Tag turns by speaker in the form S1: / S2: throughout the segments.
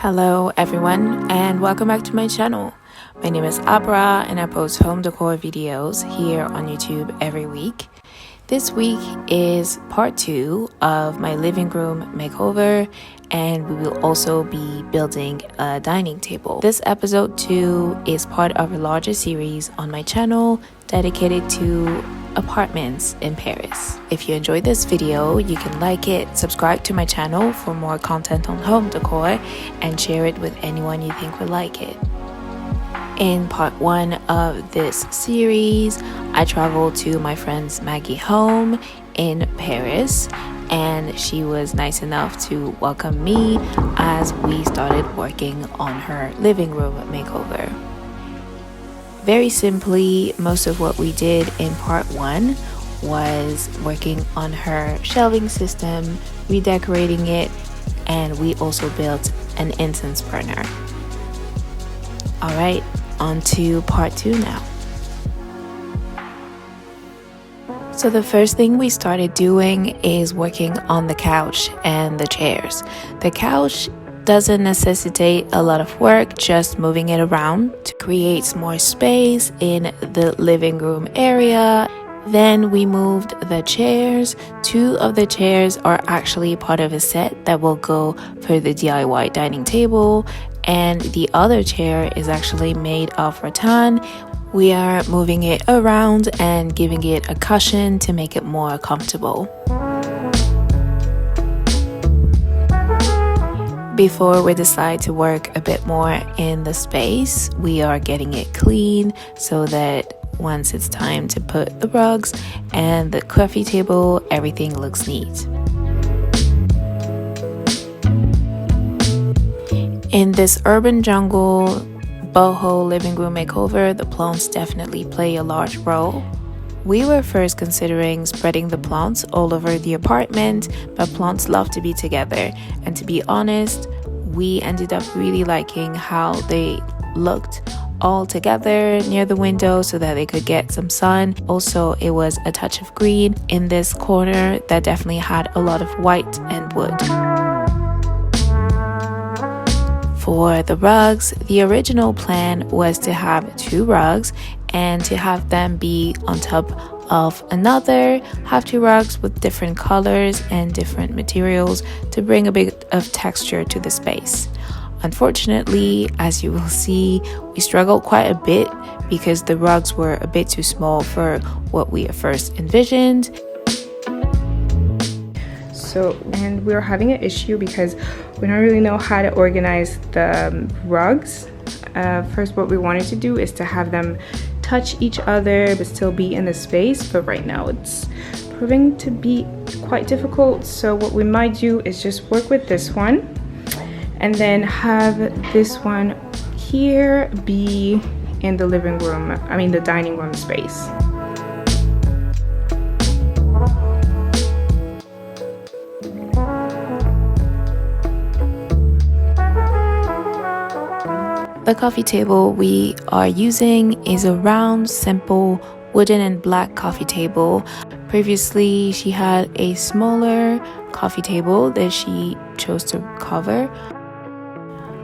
S1: Hello everyone and welcome back to my channel. My name is Abra and I post home decor videos here on YouTube every week. This week is part 2 of my living room makeover, and we will also be building a dining table. This episode 2 is part of a larger series on my channel dedicated to apartments in Paris. If you enjoyed this video, you can like it, subscribe to my channel for more content on home decor, and share it with anyone you think would like it. In part 1 of this series, I traveled to my friend's Maggie home in Paris, and she was nice enough to welcome me as we started working on her living room makeover. Very simply, most of what we did in part 1 was working on her shelving system, redecorating it, and we also built an incense burner. Alright, on to part 2 now. So the first thing we started doing is working on the couch and the chairs. The couch doesn't necessitate a lot of work, just moving it around to create more space in the living room area. Then we moved the chairs. 2 of the chairs are actually part of a set that will go for the DIY dining table, and the other chair is actually made of rattan. We are moving it around and giving it a cushion to make it more comfortable. Before we decide to work a bit more in the space, we are getting it clean so that once it's time to put the rugs and the coffee table, everything looks neat. In this urban jungle BoHo living room makeover, the plants definitely play a large role. We were first considering spreading the plants all over the apartment, but plants love to be together, and to be honest, we ended up really liking how they looked all together near the window so that they could get some sun. Also, it was a touch of green in this corner that definitely had a lot of white and wood. For the rugs, the original plan was to have 2 rugs and to have them be on top of another, have 2 rugs with different colors and different materials to bring a bit of texture to the space. Unfortunately, as you will see, we struggled quite a bit because the rugs were a bit too small for what we first envisioned.
S2: And we're having an issue because we don't really know how to organize the rugs. First, what we wanted to do is to have them touch each other but still be in the space, but right now it's proving to be quite difficult. So what we might do is just work with this one and then have this one here be in the living room, the dining room space.
S1: The coffee table we are using is a round, simple, wooden and black coffee table. Previously, she had a smaller coffee table that she chose to cover.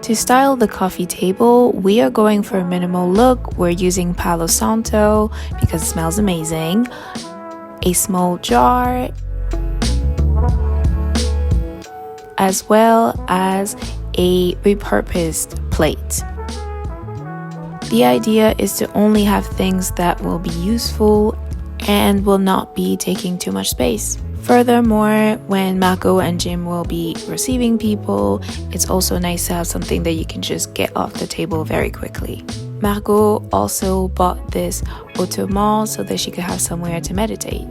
S1: To style the coffee table, we are going for a minimal look. We're using Palo Santo because it smells amazing. A small jar, as well as a repurposed plate. The idea is to only have things that will be useful and will not be taking too much space. Furthermore, when Marco and Jim will be receiving people, it's also nice to have something that you can just get off the table very quickly. Marco also bought this ottoman so that she could have somewhere to meditate.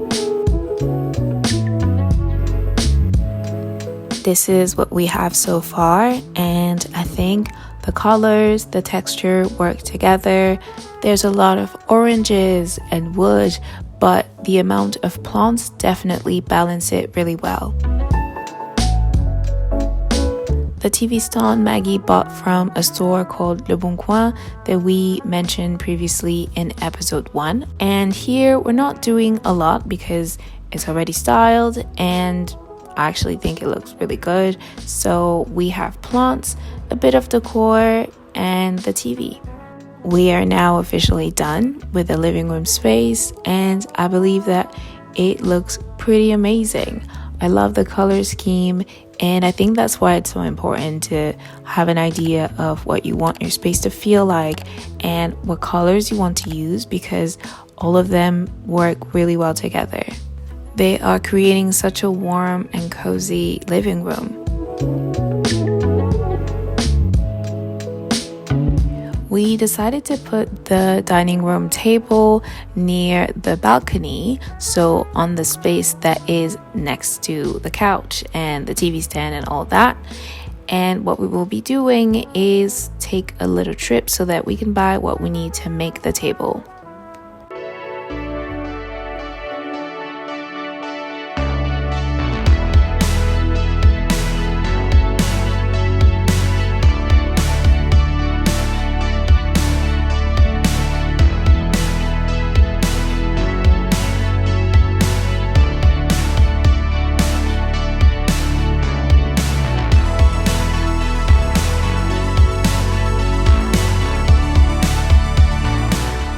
S1: This is what we have so far, and I think the colors, the texture work together. There's a lot of oranges and wood, but the amount of plants definitely balance it really well. The TV stand Maggie bought from a store called Le Bon Coin that we mentioned previously in episode 1. And here we're not doing a lot because it's already styled, and I actually think it looks really good. So we have plants, a bit of decor, and the TV. We are now officially done with the living room space, and I believe that it looks pretty amazing. I love the color scheme, and I think that's why it's so important to have an idea of what you want your space to feel like and what colors you want to use, because all of them work really well together. They are creating such a warm and cozy living room. We decided to put the dining room table near the balcony, so on the space that is next to the couch and the TV stand and all that. And what we will be doing is take a little trip so that we can buy what we need to make the table.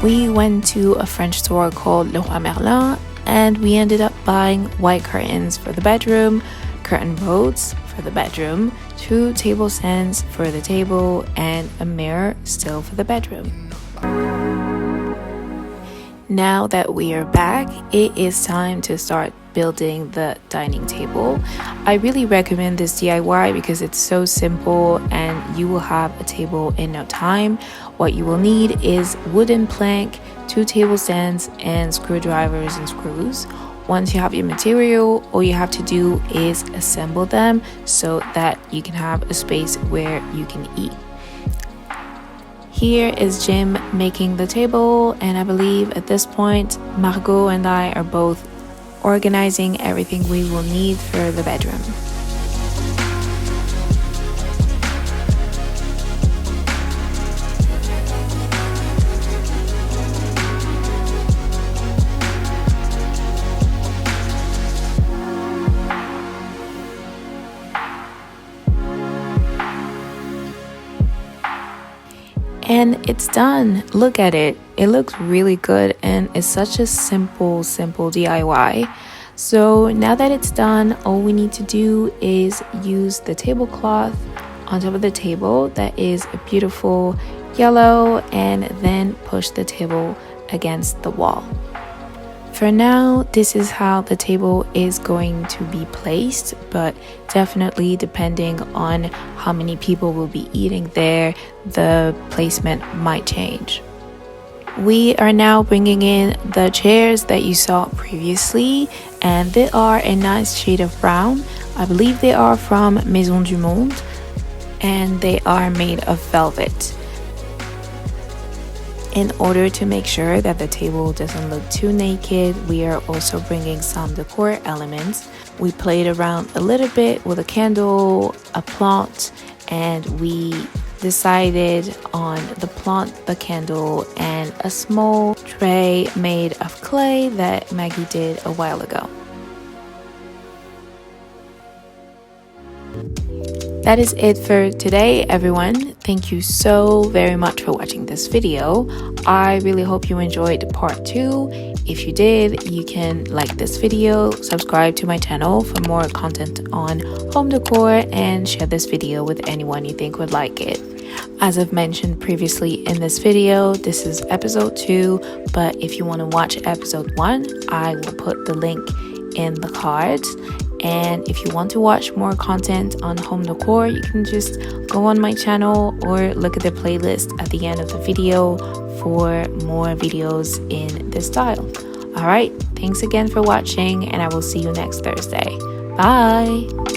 S1: We went to a French store called Leroy Merlin, and we ended up buying white curtains for the bedroom, curtain rods for the bedroom, 2 table stands for the table, and a mirror still for the bedroom. Now that we are back, it is time to start building the dining table. I really recommend this DIY because it's so simple and you will have a table in no time. What you will need is wooden plank, 2 table stands, and screwdrivers and screws. Once you have your material, all you have to do is assemble them so that you can have a space where you can eat. Here is Jim making the table, and I believe at this point Margot and I are both organizing everything we will need for the bedroom. And it's done. Look at it. It looks really good and it's such a simple DIY. So now that it's done, all we need to do is use the tablecloth on top of the table that is a beautiful yellow, and then push the table against the wall. For now, this is how the table is going to be placed, but definitely depending on how many people will be eating there, the placement might change. We are now bringing in the chairs that you saw previously, and they are a nice shade of brown. I believe they are from Maison du Monde, and they are made of velvet. In order to make sure that the table doesn't look too naked, we are also bringing some decor elements. We played around a little bit with a candle, a plant, and we decided on the plant, the candle, and a small tray made of clay that Maggie did a while ago. That is it for today, everyone. Thank you so very much for watching this video. I really hope you enjoyed part 2. If you did, you can like this video, subscribe to my channel for more content on home decor, and share this video with anyone you think would like it. As I've mentioned previously in this video, this is episode 2, but if you want to watch episode 1, I will put the link in the cards. And if you want to watch more content on home decor, you can just go on my channel or look at the playlist at the end of the video for more videos in this style. Alright, thanks again for watching, and I will see you next Thursday. Bye!